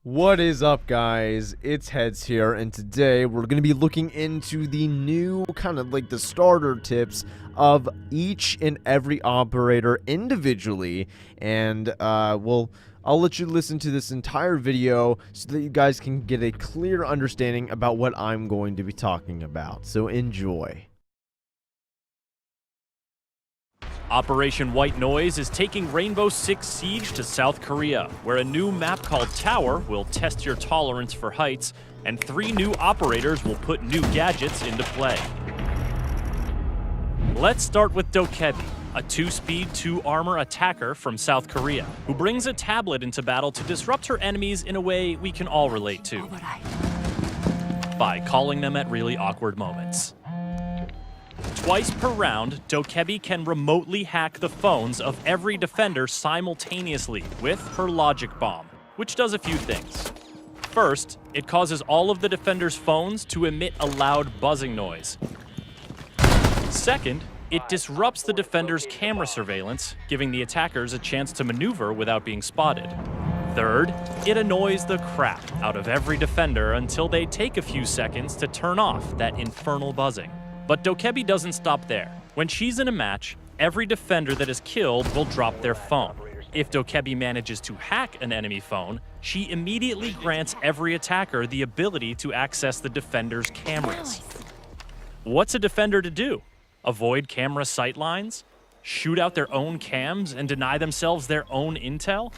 What is up, guys? It's HeAdz here, and today we're going to be looking into the new kind of like the starter tips of each and every operator individually. And I'll let you listen to this entire video so that you guys can get a clear understanding about what I'm going to be talking about. So enjoy. Operation White Noise is taking Rainbow Six Siege to South Korea, where a new map called Tower will test your tolerance for heights, and 3 new operators will put new gadgets into play. Let's start with Dokebi, a 2-speed, 2-armor attacker from South Korea, who brings a tablet into battle to disrupt her enemies in a way we can all relate to, by calling them at really awkward moments. Twice per round, Dokebi can remotely hack the phones of every defender simultaneously with her logic bomb, which does a few things. First, it causes all of the defenders' phones to emit a loud buzzing noise. Second, it disrupts the defenders' camera surveillance, giving the attackers a chance to maneuver without being spotted. Third, it annoys the crap out of every defender until they take a few seconds to turn off that infernal buzzing. But Dokebi doesn't stop there. When she's in a match, every defender that is killed will drop their phone. If Dokebi manages to hack an enemy phone, she immediately grants every attacker the ability to access the defender's cameras. What's a defender to do? Avoid camera sightlines? Shoot out their own cams and deny themselves their own intel?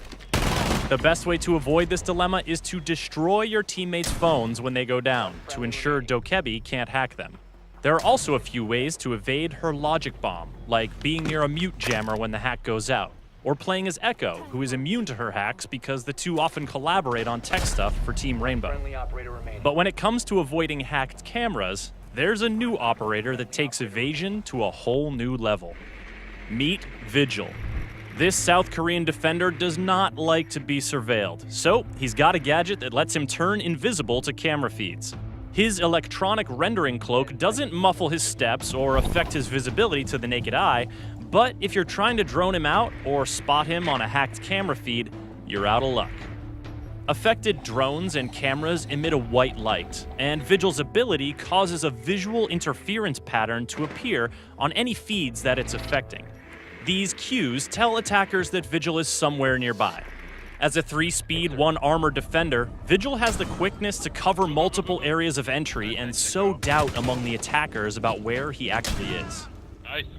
The best way to avoid this dilemma is to destroy your teammates' phones when they go down, to ensure Dokebi can't hack them. There are also a few ways to evade her logic bomb, like being near a mute jammer when the hack goes out, or playing as Echo, who is immune to her hacks because the two often collaborate on tech stuff for Team Rainbow. But when it comes to avoiding hacked cameras, there's a new operator that takes evasion to a whole new level. Meet Vigil. This South Korean defender does not like to be surveilled, so he's got a gadget that lets him turn invisible to camera feeds. His electronic rendering cloak doesn't muffle his steps or affect his visibility to the naked eye, but if you're trying to drone him out or spot him on a hacked camera feed, you're out of luck. Affected drones and cameras emit a white light, and Vigil's ability causes a visual interference pattern to appear on any feeds that it's affecting. These cues tell attackers that Vigil is somewhere nearby. As a 3-speed, 1-armor defender, Vigil has the quickness to cover multiple areas of entry and sow doubt among the attackers about where he actually is.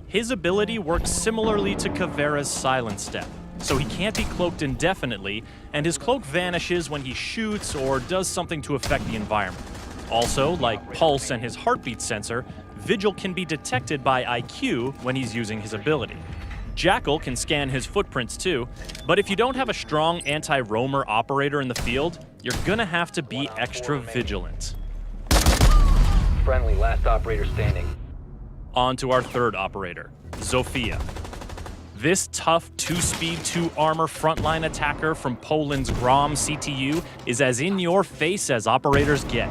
His ability works similarly to Caveira's silent step, so he can't be cloaked indefinitely, and his cloak vanishes when he shoots or does something to affect the environment. Also, like Pulse and his heartbeat sensor, Vigil can be detected by IQ when he's using his ability. Jackal can scan his footprints too, but if you don't have a strong anti-roamer operator in the field, you're gonna have to be extra vigilant. Friendly, last operator standing. On to our third operator, Sophia. This tough 2-speed, 2-armor frontline attacker from Poland's Grom CTU is as in your face as operators get.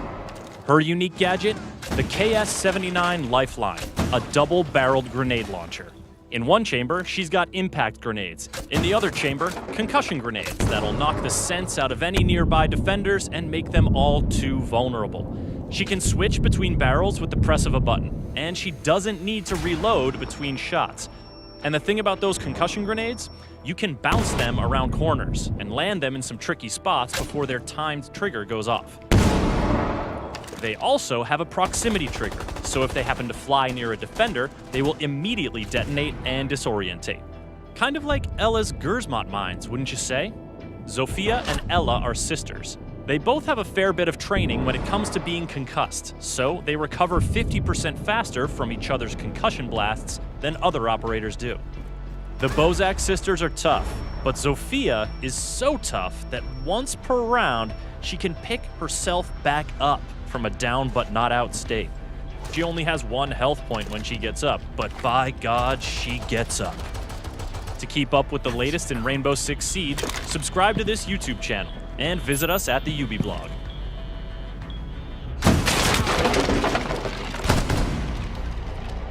Her unique gadget? The KS-79 Lifeline, a double-barreled grenade launcher. In one chamber, she's got impact grenades. In the other chamber, concussion grenades that'll knock the sense out of any nearby defenders and make them all too vulnerable. She can switch between barrels with the press of a button, and she doesn't need to reload between shots. And the thing about those concussion grenades? You can bounce them around corners and land them in some tricky spots before their timed trigger goes off. They also have a proximity trigger, so if they happen to fly near a defender, they will immediately detonate and disorientate. Kind of like Ella's Gersmont mines, wouldn't you say? Sophia and Ella are sisters. They both have a fair bit of training when it comes to being concussed, so they recover 50% faster from each other's concussion blasts than other operators do. The Bozak sisters are tough, but Sophia is so tough that once per round, she can pick herself back up from a down but not out state. She only has 1 health point when she gets up, but by God, she gets up. To keep up with the latest in Rainbow Six Siege, subscribe to this YouTube channel and visit us at the UB blog.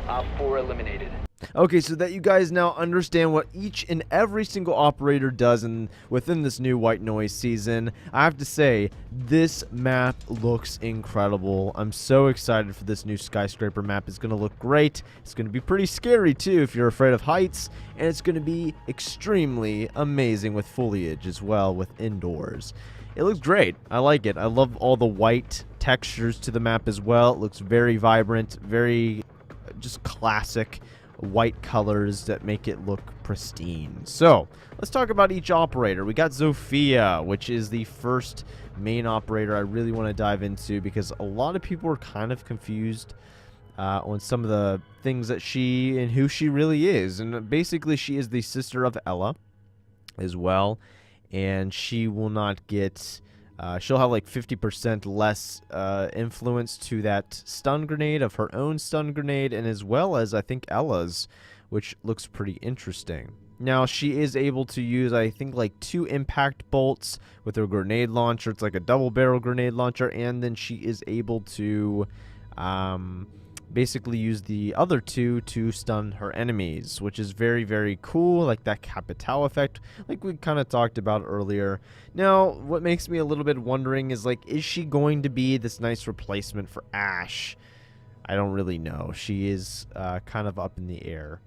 Op 4 eliminated. Okay, so that you guys now understand what each and every single operator does within this new White Noise season, I have to say, this map looks incredible. I'm so excited for this new skyscraper map. It's going to look great. It's going to be pretty scary, too, if you're afraid of heights. And it's going to be extremely amazing with foliage as well, with indoors. It looks great. I like it. I love all the white textures to the map as well. It looks very vibrant, very just classic white colors that make it look pristine. So let's talk about each operator. We got Sophia, which is the first main operator I really want to dive into, because a lot of people are kind of confused on some of the things that she and who she really is. And basically she is the sister of Ella as well, and she will not get she'll have like 50% less influence to that stun grenade of her own stun grenade, and as well as I think Ella's, which looks pretty interesting. Now she is able to use, I think, like 2 impact bolts with her grenade launcher. It's like a double barrel grenade launcher, and then she is able to basically use the other 2 to stun her enemies, which is very, very cool, like that Capital effect, like we kind of talked about earlier. Now, what makes me a little bit wondering is, like, is she going to be this nice replacement for Ash? I don't really know. She is kind of up in the air.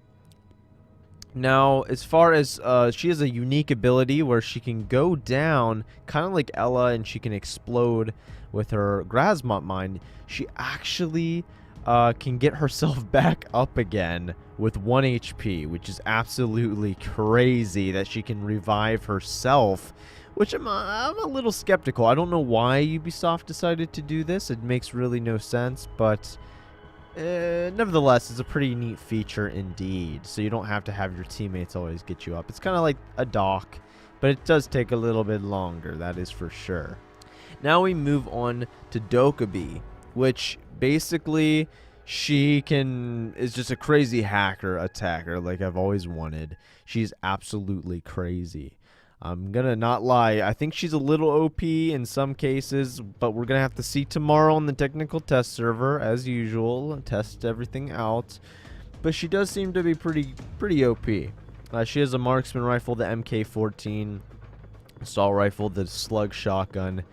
Now, as far as she has a unique ability where she can go down, kind of like Ella, and she can explode with her Grasmont mine. She actually can get herself back up again with 1 HP, which is absolutely crazy that she can revive herself, which I'm a little skeptical. I don't know why Ubisoft decided to do this. It makes really no sense, but nevertheless, it's a pretty neat feature indeed, so you don't have to have your teammates always get you up. It's kind of like a dock, but it does take a little bit longer, that is for sure. Now we move on to Dokkaebi, which basically she is just a crazy hacker attacker like I've always wanted. She's absolutely crazy. I'm gonna not lie, I think she's a little OP in some cases, but we're gonna have to see tomorrow on the technical test server as usual and test everything out. But she does seem to be pretty OP. She has a marksman rifle, the MK14, assault rifle, the slug shotgun,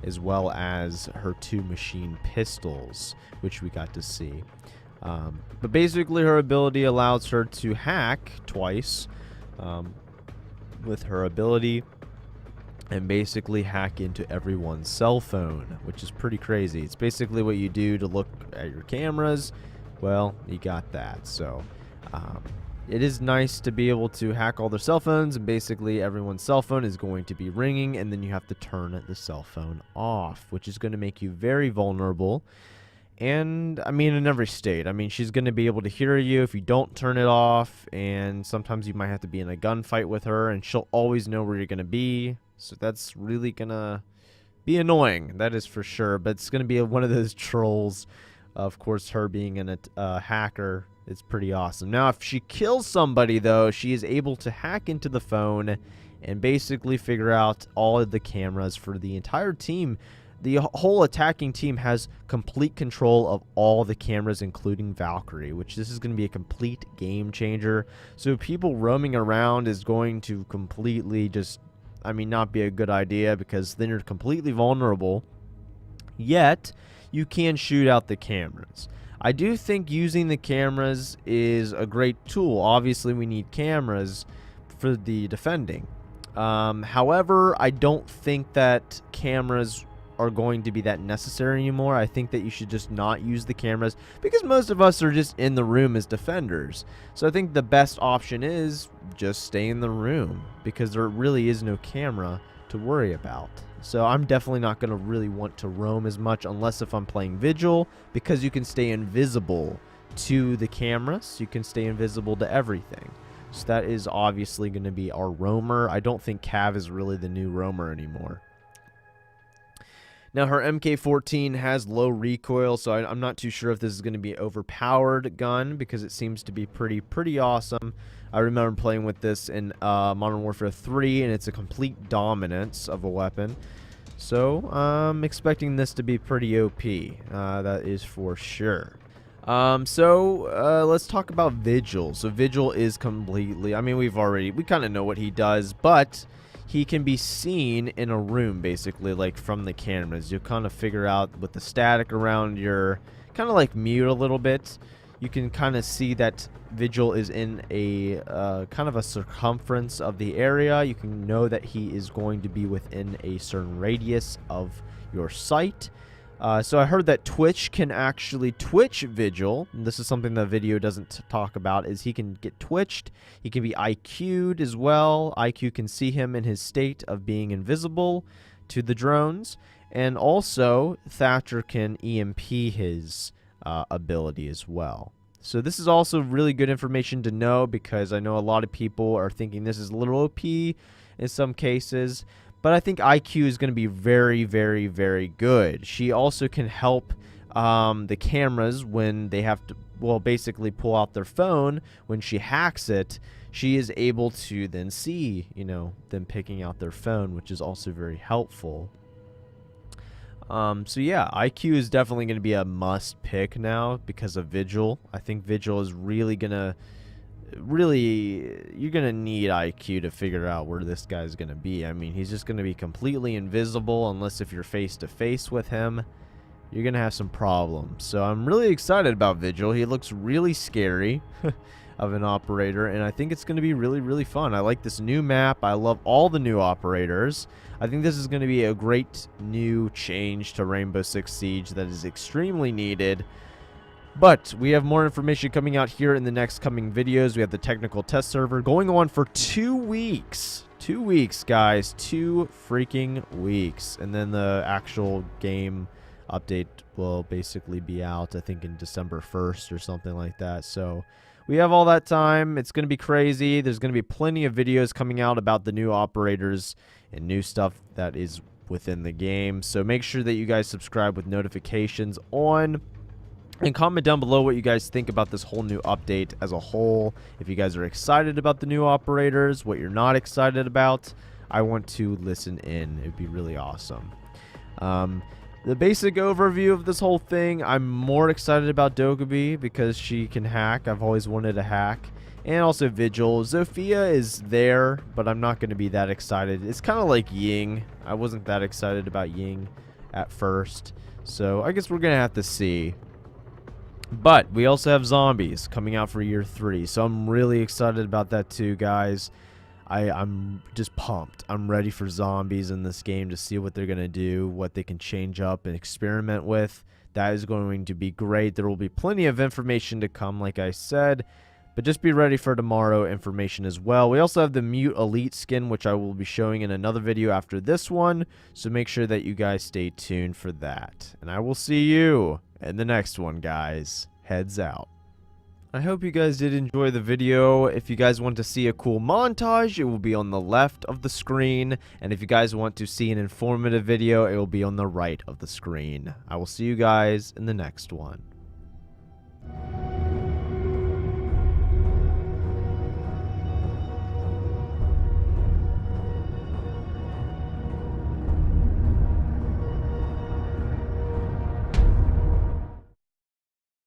as well as her 2 machine pistols, which we got to see. But basically her ability allows her to hack twice with her ability, and basically hack into everyone's cell phone, which is pretty crazy. It's basically what you do to look at your cameras. Well, you got that. So it is nice to be able to hack all their cell phones, and basically everyone's cell phone is going to be ringing, and then you have to turn the cell phone off, which is going to make you very vulnerable. And I mean, in every state, I mean, she's going to be able to hear you if you don't turn it off, and sometimes you might have to be in a gunfight with her, and she'll always know where you're going to be. So that's really going to be annoying, that is for sure. But it's going to be one of those trolls. Of course, her being a hacker, it's pretty awesome. Now, if she kills somebody, though, she is able to hack into the phone and basically figure out all of the cameras for the entire team. The whole attacking team has complete control of all the cameras, including Valkyrie, which this is going to be a complete game changer. So people roaming around is going to completely just, I mean, not be a good idea, because then you're completely vulnerable. Yet, you can shoot out the cameras. I do think using the cameras is a great tool. Obviously, we need cameras for the defending. However, I don't think that cameras are going to be that necessary anymore. I think that you should just not use the cameras, because most of us are just in the room as defenders. So I think the best option is just stay in the room, because there really is no camera to worry about. So I'm definitely not going to really want to roam as much, unless if I'm playing Vigil, because you can stay invisible to the cameras. You can stay invisible to everything. So that is obviously going to be our roamer. I don't think Cav is really the new roamer anymore. Now, her MK14 has low recoil, so I'm not too sure if this is going to be an overpowered gun, because it seems to be pretty awesome. I remember playing with this in Modern Warfare 3, and it's a complete dominance of a weapon. So I'm expecting this to be pretty OP, that is for sure. Let's talk about Vigil. So Vigil is completely, I mean, we kind of know what he does, but he can be seen in a room, basically, like from the cameras. You'll kind of figure out with the static around your, kind of like mute a little bit. You can kind of see that Vigil is in a kind of a circumference of the area. You can know that he is going to be within a certain radius of your sight. So I heard that Twitch can actually twitch Vigil. And this is something the video doesn't talk about, is he can get twitched. He can be IQ'd as well. IQ can see him in his state of being invisible to the drones. And also, Thatcher can EMP his ability as well. So this is also really good information to know, because I know a lot of people are thinking this is a little OP in some cases. But I think IQ is going to be very, very, very good. She also can help the cameras when they have to, well, basically pull out their phone. When she hacks it, she is able to then see, you know, them picking out their phone, which is also very helpful. So yeah, IQ is definitely going to be a must pick now because of Vigil. I think Vigil is really going to, you're going to need IQ to figure out where this guy's going to be. I mean, he's just going to be completely invisible unless if you're face to face with him. You're going to have some problems. So I'm really excited about Vigil. He looks really scary of an operator, and I think it's going to be really, really fun. I like this new map. I love all the new operators. I think this is going to be a great new change to Rainbow Six Siege that is extremely needed. But we have more information coming out here in the next coming videos. We have the technical test server going on for 2 weeks. 2 weeks, guys. 2 freaking weeks. And then the actual game update will basically be out, I think, in December 1st or something like that. So we have all that time. It's going to be crazy. There's going to be plenty of videos coming out about the new operators and new stuff that is within the game. So make sure that you guys subscribe with notifications on. And comment down below what you guys think about this whole new update as a whole. If you guys are excited about the new operators, what you're not excited about, I want to listen in. It would be really awesome. The basic overview of this whole thing, I'm more excited about Dokkaebi because she can hack. I've always wanted to hack. And also Vigil. Sophia is there, but I'm not going to be that excited. It's kind of like Ying. I wasn't that excited about Ying at first. So I guess we're going to have to see. But we also have zombies coming out for year 3, so I'm really excited about that too, guys. I'm just pumped. I'm ready for zombies in this game to see what they're going to do, what they can change up and experiment with. That is going to be great. There will be plenty of information to come, like I said, but just be ready for tomorrow information as well. We also have the Mute Elite skin, which I will be showing in another video after this one, so make sure that you guys stay tuned for that. And I will see you in the next one, guys. Heads out. I hope you guys did enjoy the video. If you guys want to see a cool montage, it will be on the left of the screen. And if you guys want to see an informative video, it will be on the right of the screen. I will see you guys in the next one.